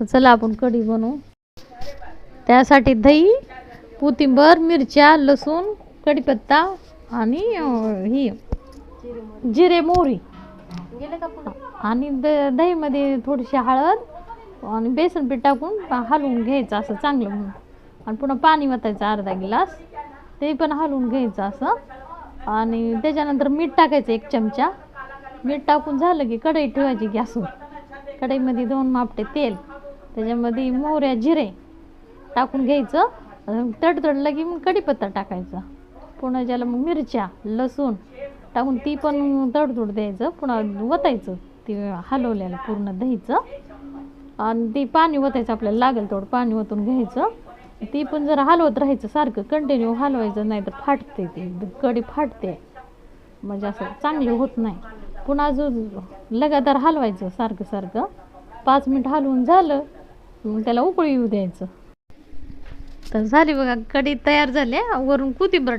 तर चला आपण कढी बनवू. त्यासाठी दही, कोथिंबीर, मिरच्या, लसूण, कढीपत्ता आणि ही जिरे, मोहरी आणि दहीमध्ये थोडीशी हळद आणि बेसन पीठ टाकून हलवून घ्यायचं असं चांगलं म्हणून. आणि पुन्हा पाणी वतायचं अर्धा गिलास, ते पण हलवून घ्यायचं असं. आणि त्याच्यानंतर मीठ टाकायचं 1 चमचा. मीठ टाकून झालं की कढई ठेवायची गॅसवर. कढईमध्ये 2 मापटे तेल, त्याच्यामध्ये मोहऱ्या, जिरे टाकून घ्यायचं. तडतडलं की मग कढीपत्ता टाकायचा. पुन्हा ज्याला मग मिरच्या, लसूण टाकून ती पण तडतड द्यायचं. पुन्हा वतायचं ती हलवल्याला पूर्ण दहीचं. आणि ती पाणी वतायचं, आपल्याला लागेल तेवढं पाणी ओतून घ्यायचं. ती पण जरा हलवत राहायचं सारखं, कंटिन्यू हलवायचं, नाही तर फाटते ती कढी फाटते, म्हणजे असं चांगली होत नाही. पुन्हा लगातार हलवायचं सारखं सारखं. 5 मिनिट हलवून झालं मग त्याला उकळी येऊ द्यायचं. तर झाली बघा कढी तयार झाली. वरून कोथिंबीर